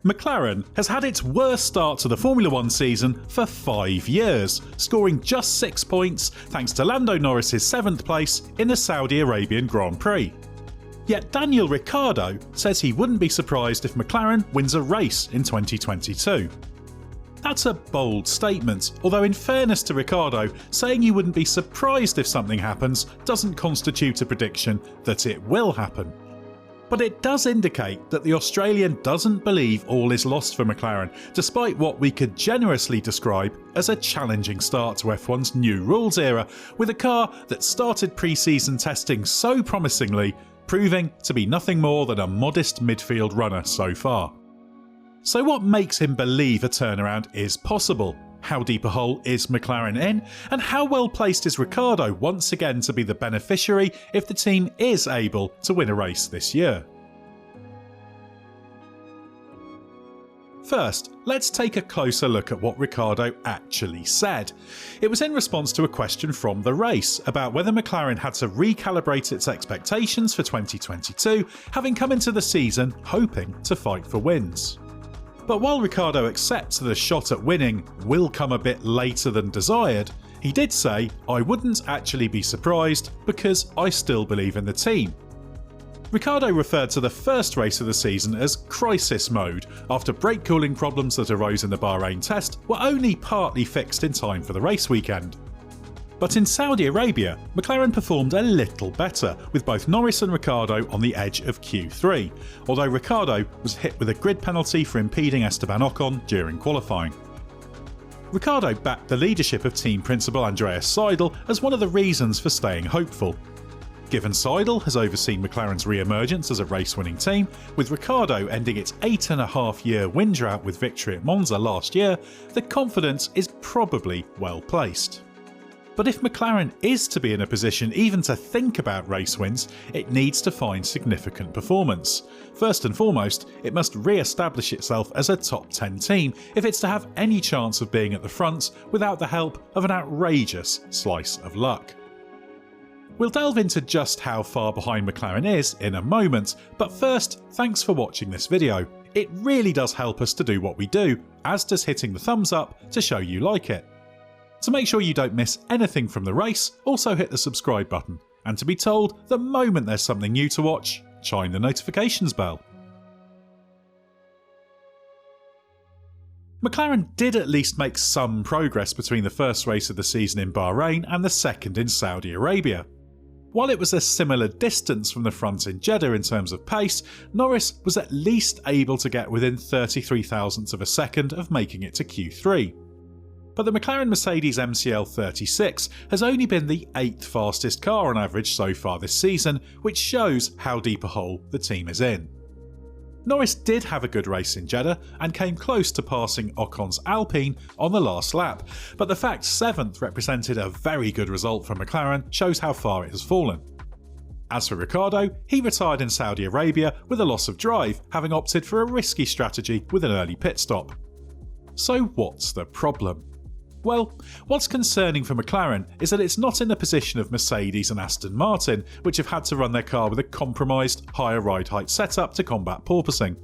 McLaren has had its worst start to the Formula 1 season for 5 years, scoring just 6 points thanks to Lando Norris's 7th place in the Saudi Arabian Grand Prix. Yet Daniel Ricciardo says he wouldn't be surprised if McLaren wins a race in 2022. That's a bold statement, although in fairness to Ricciardo, saying you wouldn't be surprised if something happens doesn't constitute a prediction that it will happen. But it does indicate that the Australian doesn't believe all is lost for McLaren, despite what we could generously describe as a challenging start to F1's new rules era, with a car that started pre-season testing so promisingly, proving to be nothing more than a modest midfield runner so far. So what makes him believe a turnaround is possible? How deep a hole is McLaren in? And how well placed is Ricciardo once again to be the beneficiary if the team is able to win a race this year? First, let's take a closer look at what Ricciardo actually said. It was in response to a question from the race about whether McLaren had to recalibrate its expectations for 2022, having come into the season hoping to fight for wins. But while Ricciardo accepts that a shot at winning will come a bit later than desired, he did say, "I wouldn't actually be surprised because I still believe in the team." Ricciardo referred to the first race of the season as crisis mode, after brake cooling problems that arose in the Bahrain test were only partly fixed in time for the race weekend. But in Saudi Arabia, McLaren performed a little better, with both Norris and Ricciardo on the edge of Q3, although Ricciardo was hit with a grid penalty for impeding Esteban Ocon during qualifying. Ricciardo backed the leadership of team principal Andreas Seidl as one of the reasons for staying hopeful. Given Seidl has overseen McLaren's re-emergence as a race-winning team, with Ricciardo ending its 8.5-year win drought with victory at Monza last year, the confidence is probably well placed. But if McLaren is to be in a position even to think about race wins, it needs to find significant performance. First and foremost, it must re-establish itself as a top 10 team if it's to have any chance of being at the front without the help of an outrageous slice of luck. We'll delve into just how far behind McLaren is in a moment, but first, thanks for watching this video. It really does help us to do what we do, as does hitting the thumbs up to show you like it. To make sure you don't miss anything from the race, also hit the subscribe button, and to be told the moment there's something new to watch, chime the notifications bell. McLaren did at least make some progress between the first race of the season in Bahrain and the second in Saudi Arabia. While it was a similar distance from the front in Jeddah in terms of pace, Norris was at least able to get within 33 thousandths of a second of making it to Q3. But the McLaren Mercedes MCL36 has only been the 8th fastest car on average so far this season, which shows how deep a hole the team is in. Norris did have a good race in Jeddah and came close to passing Ocon's Alpine on the last lap, but the fact 7th represented a very good result for McLaren shows how far it has fallen. As for Ricciardo, he retired in Saudi Arabia with a loss of drive, having opted for a risky strategy with an early pit stop. So what's the problem? Well, what's concerning for McLaren is that it's not in the position of Mercedes and Aston Martin, which have had to run their car with a compromised, higher ride height setup to combat porpoising.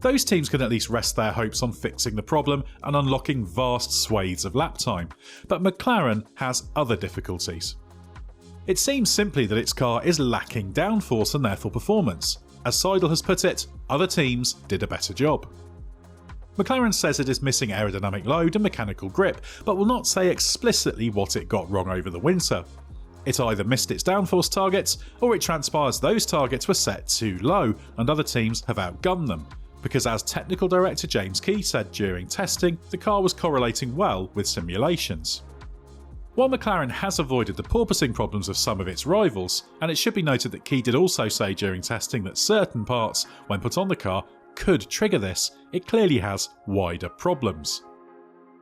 Those teams can at least rest their hopes on fixing the problem and unlocking vast swathes of lap time, but McLaren has other difficulties. It seems simply that its car is lacking downforce and therefore performance. As Seidl has put it, other teams did a better job. McLaren says it is missing aerodynamic load and mechanical grip, but will not say explicitly what it got wrong over the winter. It either missed its downforce targets, or it transpires those targets were set too low and other teams have outgunned them, because as technical director James Key said during testing, the car was correlating well with simulations. While McLaren has avoided the porpoising problems of some of its rivals, and it should be noted that Key did also say during testing that certain parts, when put on the car, could trigger this, it clearly has wider problems.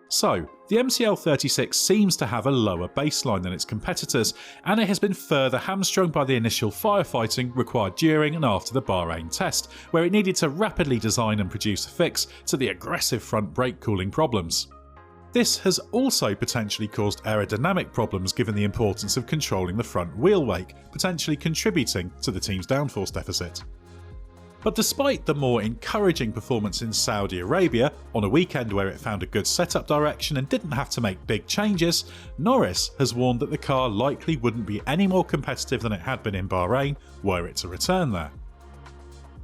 So, the MCL36 seems to have a lower baseline than its competitors, and it has been further hamstrung by the initial firefighting required during and after the Bahrain test, where it needed to rapidly design and produce a fix to the aggressive front brake cooling problems. This has also potentially caused aerodynamic problems given the importance of controlling the front wheel wake, potentially contributing to the team's downforce deficit. But despite the more encouraging performance in Saudi Arabia, on a weekend where it found a good setup direction and didn't have to make big changes, Norris has warned that the car likely wouldn't be any more competitive than it had been in Bahrain were it to return there.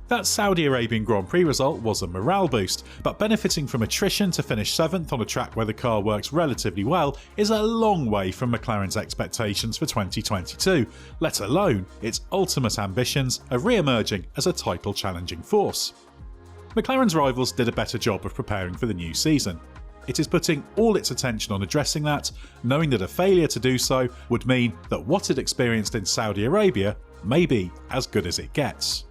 That Saudi Arabian Grand Prix result was a morale boost, but benefiting from attrition to finish 7th on a track where the car works relatively well is a long way from McLaren's expectations for 2022, let alone its ultimate ambitions of re-emerging as a title-challenging force. McLaren's rivals did a better job of preparing for the new season. It is putting all its attention on addressing that, knowing that a failure to do so would mean that what it experienced in Saudi Arabia may be as good as it gets.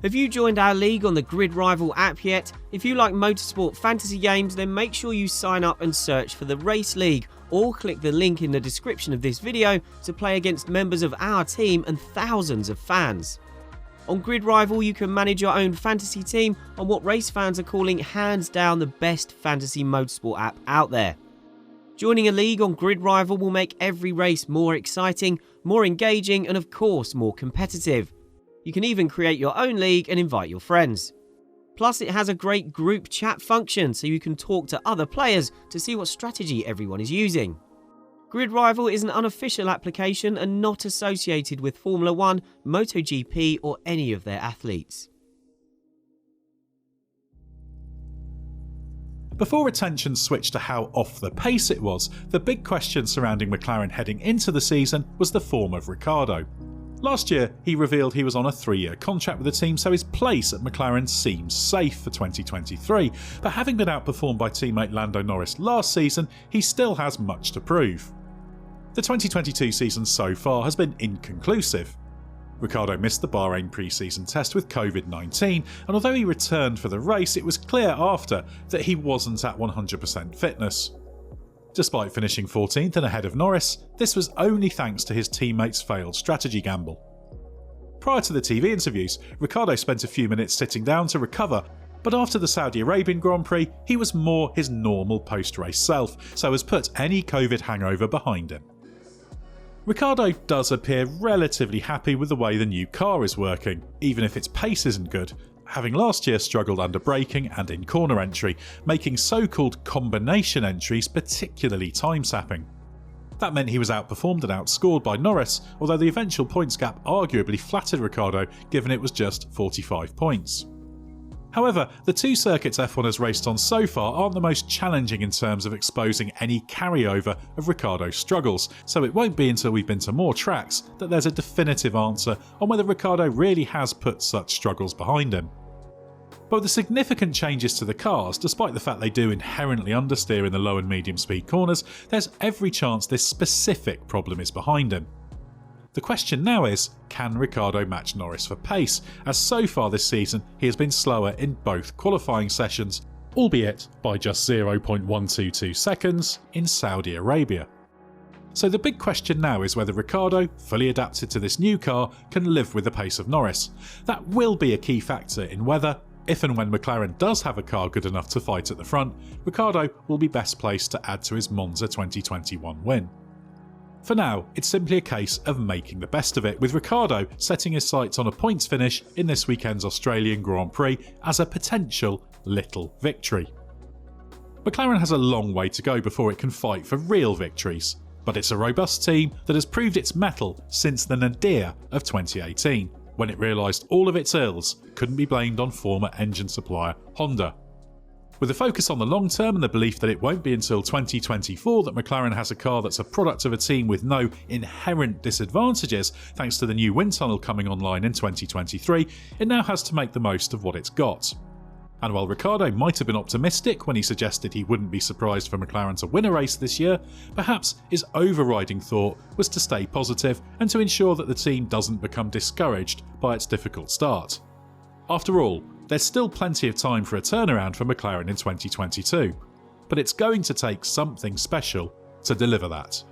Have you joined our league on the Grid Rival app yet? If you like motorsport fantasy games, then make sure you sign up and search for the Race League, or click the link in the description of this video to play against members of our team and thousands of fans. On Grid Rival, you can manage your own fantasy team on what race fans are calling hands down the best fantasy motorsport app out there. Joining a league on Grid Rival will make every race more exciting, more engaging, and of course more competitive. You can even create your own league and invite your friends. Plus, it has a great group chat function so you can talk to other players to see what strategy everyone is using. Grid Rival is an unofficial application and not associated with Formula 1, MotoGP or any of their athletes. Before attention switched to how off the pace it was, the big question surrounding McLaren heading into the season was the form of Ricciardo. Last year, he revealed he was on a 3-year contract with the team, so his place at McLaren seems safe for 2023, but having been outperformed by teammate Lando Norris last season, he still has much to prove. The 2022 season so far has been inconclusive. Ricciardo missed the Bahrain pre-season test with COVID-19, and although he returned for the race, it was clear after that he wasn't at 100% fitness. Despite finishing 14th and ahead of Norris, this was only thanks to his teammates' failed strategy gamble. Prior to the TV interviews, Ricciardo spent a few minutes sitting down to recover, but after the Saudi Arabian Grand Prix, he was more his normal post-race self, so has put any COVID hangover behind him. Ricciardo does appear relatively happy with the way the new car is working, even if its pace isn't good, having last year struggled under braking and in corner entry, making so-called combination entries particularly time-sapping. That meant he was outperformed and outscored by Norris, although the eventual points gap arguably flattered Ricciardo given it was just 45 points. However, the two circuits F1 has raced on so far aren't the most challenging in terms of exposing any carryover of Ricciardo's struggles, so it won't be until we've been to more tracks that there's a definitive answer on whether Ricciardo really has put such struggles behind him. But with the significant changes to the cars, despite the fact they do inherently understeer in the low and medium speed corners, there's every chance this specific problem is behind him. The question now is, can Ricciardo match Norris for pace, as so far this season he has been slower in both qualifying sessions, albeit by just 0.122 seconds in Saudi Arabia. So the big question now is whether Ricciardo, fully adapted to this new car, can live with the pace of Norris. That will be a key factor in whether, if and when McLaren does have a car good enough to fight at the front, Ricciardo will be best placed to add to his Monza 2021 win. For now, it's simply a case of making the best of it, with Ricciardo setting his sights on a points finish in this weekend's Australian Grand Prix as a potential little victory. McLaren has a long way to go before it can fight for real victories, but it's a robust team that has proved its mettle since the nadir of 2018, when it realised all of its ills couldn't be blamed on former engine supplier Honda. With a focus on the long term and the belief that it won't be until 2024 that McLaren has a car that's a product of a team with no inherent disadvantages thanks to the new wind tunnel coming online in 2023, it now has to make the most of what it's got. And while Ricciardo might have been optimistic when he suggested he wouldn't be surprised for McLaren to win a race this year, perhaps his overriding thought was to stay positive and to ensure that the team doesn't become discouraged by its difficult start. After all, there's still plenty of time for a turnaround for McLaren in 2022, but it's going to take something special to deliver that.